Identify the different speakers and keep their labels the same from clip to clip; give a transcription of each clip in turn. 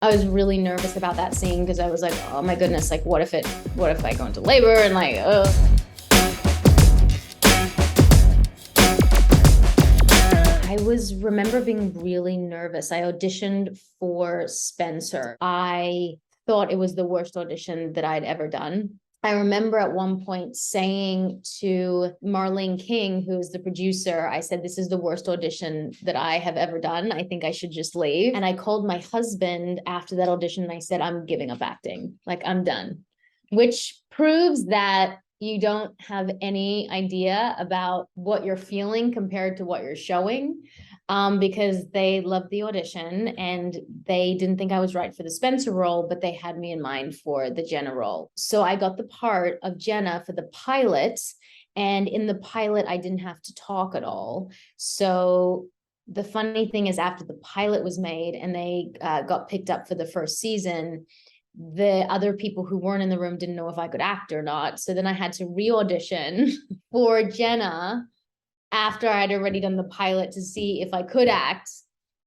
Speaker 1: I was really nervous about that scene because I was like, oh my goodness, like what if I go into labor and like, I remember being really nervous. I auditioned for Spencer. I thought it was the worst audition that I'd ever done. I remember at one point saying to Marlene King, who's the producer, I said, this is the worst audition that I have ever done. I think I should just leave. And I called my husband after that audition and I said, I'm giving up acting. Like, I'm done. Which proves that you don't have any idea about what you're feeling compared to what you're showing. Because they loved the audition and they didn't think I was right for the Spencer role, but they had me in mind for the Jenna role. So I got the part of Jenna for the pilot. And in the pilot, I didn't have to talk at all. So the funny thing is, after the pilot was made and they got picked up for the first season, the other people who weren't in the room didn't know if I could act or not. So then I had to re-audition for Jenna after I'd already done the pilot to see if I could act,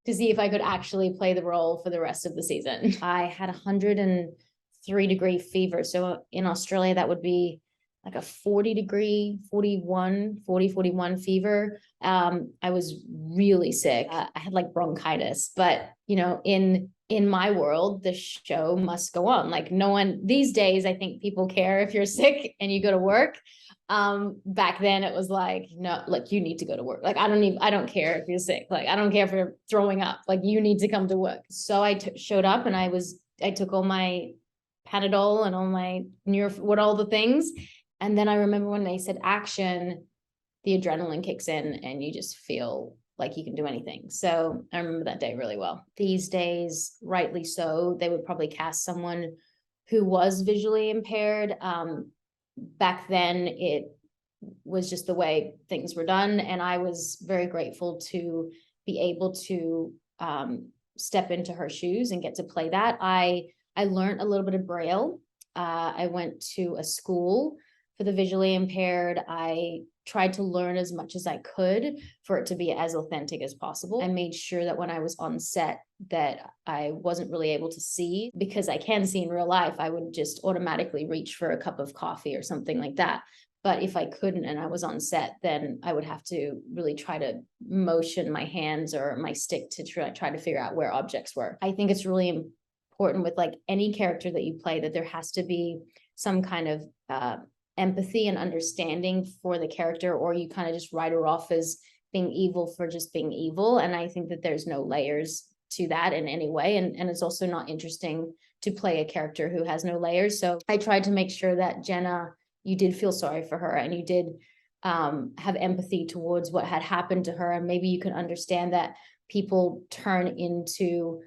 Speaker 1: to see if I could actually play the role for the rest of the season. I had 103-degree fever. So in Australia, that would be like a 40-degree, 41 fever. I was really sick. I had like bronchitis, but you know, in my world, the show must go on. Like, no one these days, I think people care if you're sick and you go to work. Back then it was like, no, like, you need to go to work. Like, I don't care if you're sick. Like, I don't care if you're throwing up, like, you need to come to work. So I showed up and I took all my Panadol and all my all the things. And then I remember when they said action, the adrenaline kicks in and you just feel like you can do anything. So I remember that day really well. These days, rightly so, they would probably cast someone who was visually impaired. Back then, it was just the way things were done. And I was very grateful to be able to step into her shoes and get to play that. I learned a little bit of Braille. I went to a school for the visually impaired. I tried to learn as much as I could for it to be as authentic as possible. I made sure that when I was on set that I wasn't really able to see, because I can see in real life, I would just automatically reach for a cup of coffee or something like that. But if I couldn't and I was on set, then I would have to really try to motion my hands or my stick to try to figure out where objects were. I think it's really important with like any character that you play that there has to be some kind of empathy and understanding for the character, or you kind of just write her off as being evil for just being evil. And I think that there's no layers to that in any way. And it's also not interesting to play a character who has no layers. So I tried to make sure that Jenna, you did feel sorry for her and you did have empathy towards what had happened to her. And maybe you can understand that people turn into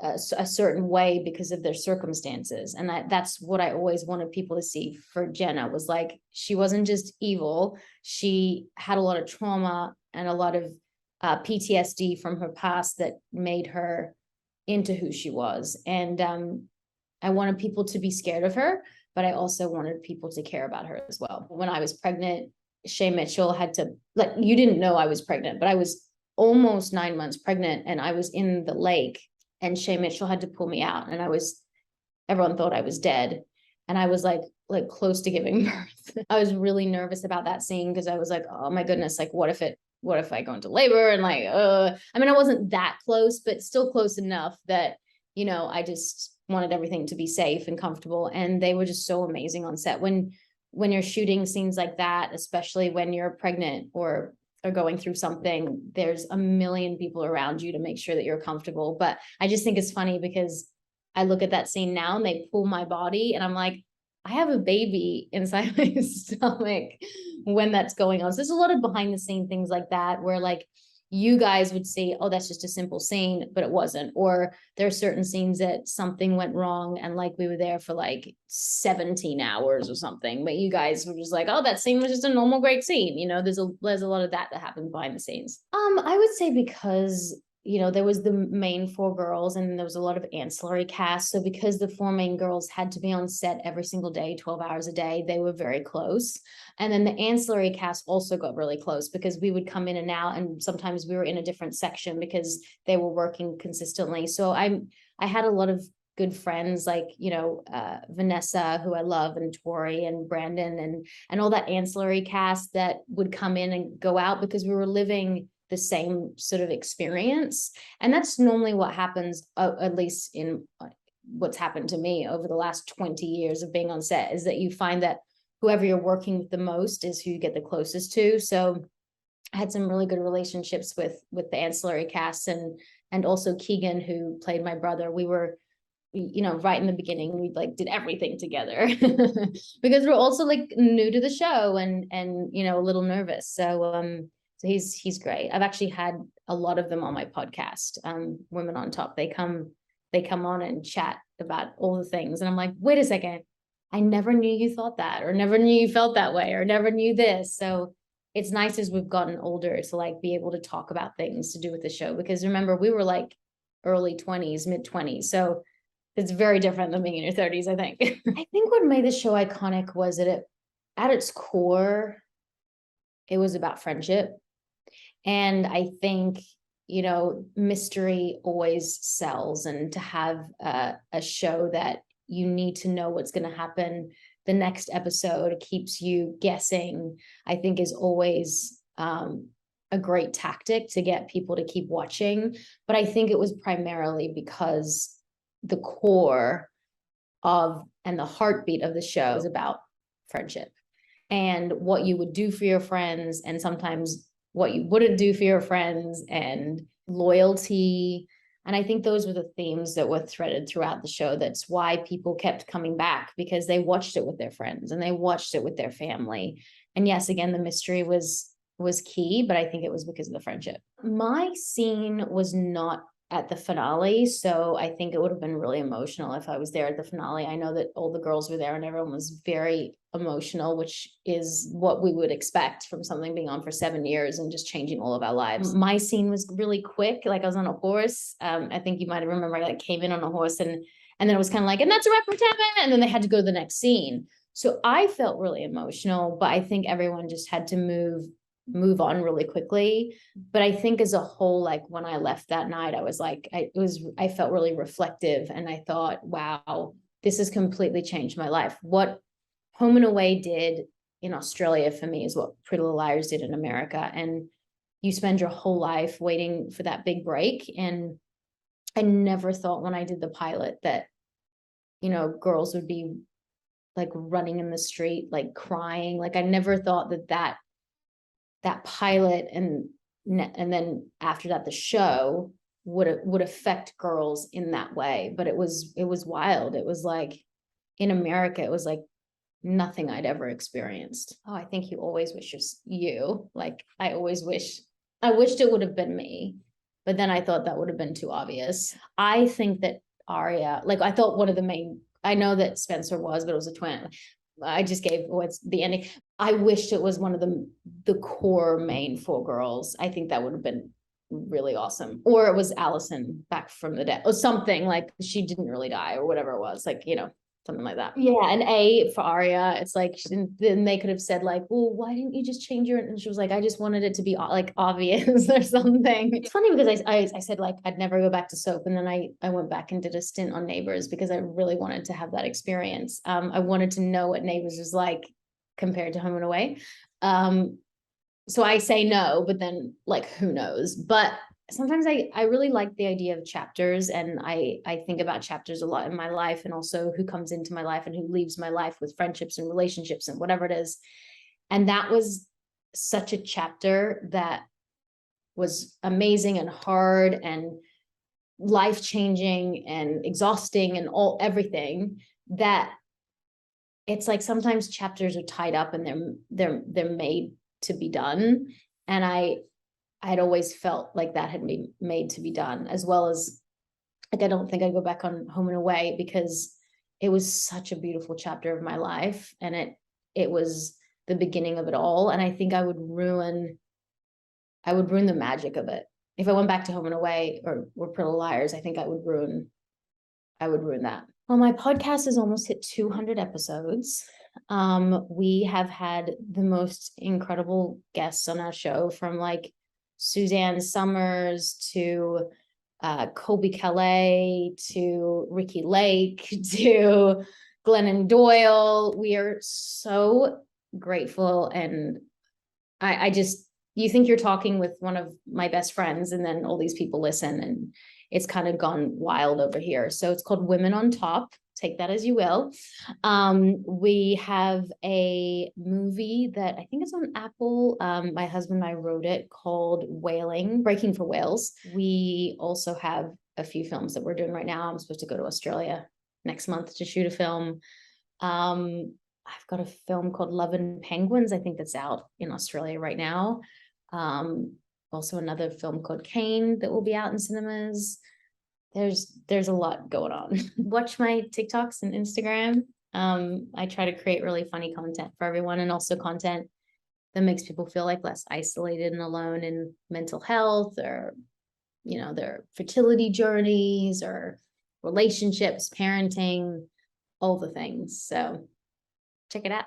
Speaker 1: a certain way because of their circumstances. And that's what I always wanted people to see for Jenna, was like, she wasn't just evil. She had a lot of trauma and a lot of PTSD from her past that made her into who she was. And I wanted people to be scared of her, but I also wanted people to care about her as well. When I was pregnant, Shay Mitchell had to, like, you didn't know I was pregnant, but I was almost 9 months pregnant and I was in the lake and Shay Mitchell had to pull me out, and everyone thought I was dead. And I was like close to giving birth. I was really nervous about that scene because I was like, oh my goodness, like what if I go into labor and like, I mean, I wasn't that close, but still close enough that, you know, I just wanted everything to be safe and comfortable. And they were just so amazing on set. When you're shooting scenes like that, especially when you're pregnant or going through something, there's a million people around you to make sure that you're comfortable. But I just think it's funny because I look at that scene now and they pull my body and I'm like, I have a baby inside my stomach when that's going on. So there's a lot of behind the scene things like that where like you guys would see, oh, that's just a simple scene, but it wasn't. Or there are certain scenes that something went wrong and like we were there for like 17 hours or something, but you guys were just like, oh, that scene was just a normal great scene. You know, there's a lot of that happens behind the scenes. I would say because there was the main 4 girls and there was a lot of ancillary cast. So because the 4 main girls had to be on set every single day, 12 hours a day, they were very close. And then the ancillary cast also got really close because we would come in and out, and sometimes we were in a different section because they were working consistently. So I had a lot of good friends like, Vanessa, who I love, and Tori and Brandon and all that ancillary cast that would come in and go out because we were living the same sort of experience. And that's normally what happens, at least in what's happened to me over the last 20 years of being on set, is that you find that whoever you're working with the most is who you get the closest to. So I had some really good relationships with the ancillary cast, and also Keegan, who played my brother. We were, right in the beginning, we like did everything together because we're also like new to the show and a little nervous. So he's great. I've actually had a lot of them on my podcast, Women on Top. They come on and chat about all the things. And I'm like, wait a second, I never knew you thought that, or never knew you felt that way, or never knew this. So it's nice as we've gotten older to like be able to talk about things to do with the show. Because remember, we were like early 20s, mid 20s. So it's very different than being in your 30s, I think. I think what made the show iconic was that at its core, it was about friendship. And I think, mystery always sells, and to have a show that you need to know what's going to happen the next episode keeps you guessing, I think is always a great tactic to get people to keep watching. But I think it was primarily because the core of and the heartbeat of the show is about friendship and what you would do for your friends, and sometimes what you wouldn't do for your friends, and loyalty. And I think those were the themes that were threaded throughout the show. That's why people kept coming back, because they watched it with their friends and they watched it with their family. And yes, again, the mystery was key, but I think it was because of the friendship. My scene was not at the finale, so I think it would have been really emotional if I was there at the finale. I know that all the girls were there and everyone was very emotional, which is what we would expect from something being on for 7 years and just changing all of our lives. My scene was really quick. Like, I was on a horse. I think you might remember I like came in on a horse, and then it was kind of like, and that's a wrap for Tammins, and then they had to go to the next scene. So I felt really emotional, but I think everyone just had to move on really quickly. But I think as a whole, like when I left that night, I was like, I felt really reflective, and I thought, wow, this has completely changed my life. What Home and Away did in Australia for me is what Pretty Little Liars did in America. And you spend your whole life waiting for that big break. And I never thought when I did the pilot that, girls would be like running in the street, like crying. Like, I never thought that pilot and then after that the show would affect girls in that way. But it was wild. It was like, in America, it was like nothing I'd ever experienced. Oh, I think you always wish you, like, I wished it would have been me, but then I thought that would have been too obvious. I think that Aria, like, I thought one of the main, I know that Spencer was, but it was a twin. I just gave what's the ending. I wished it was one of the core main 4 girls. I think that would have been really awesome. Or it was Allison back from the dead, or something, like she didn't really die, or whatever it was, like, something like that. Yeah, an A for Aria. It's like, then they could have said like, well, why didn't you just change your, and she was like, I just wanted it to be like obvious or something. It's funny because I said like I'd never go back to soap, and then I went back and did a stint on Neighbours because I really wanted to have that experience. I wanted to know what Neighbours was like compared to Home and Away. So I say no, but then like, who knows? But sometimes I really like the idea of chapters, and I think about chapters a lot in my life, and also who comes into my life and who leaves my life, with friendships and relationships and whatever it is. And that was such a chapter that was amazing and hard and life-changing and exhausting and everything, that it's like sometimes chapters are tied up and they're made to be done. And I'd always felt like that had been made to be done, as well as, like, I don't think I'd go back on Home and Away because it was such a beautiful chapter of my life, and it was the beginning of it all. And I think I would ruin the magic of it if I went back to Home and Away or Pretty Liars, I think I would ruin that. Well, my podcast has almost hit 200 episodes. We have had the most incredible guests on our show, from like Suzanne Summers to Colby Calais to Ricky Lake to Glennon Doyle. We are so grateful, and I just, you think you're talking with one of my best friends, and then all these people listen, and it's kind of gone wild over here. So it's called Women on Top. Take that as you will. We have a movie that I think is on Apple. My husband and I wrote it, called Whaling, Breaking for Whales. We also have a few films that we're doing right now. I'm supposed to go to Australia next month to shoot a film. I've got a film called Love and Penguins, I think, that's out in Australia right now. Also another film called Kane that will be out in cinemas. There's a lot going on. Watch my TikToks and Instagram. I try to create really funny content for everyone, and also content that makes people feel like less isolated and alone in mental health, or, you know, their fertility journeys or relationships, parenting, all the things. So check it out.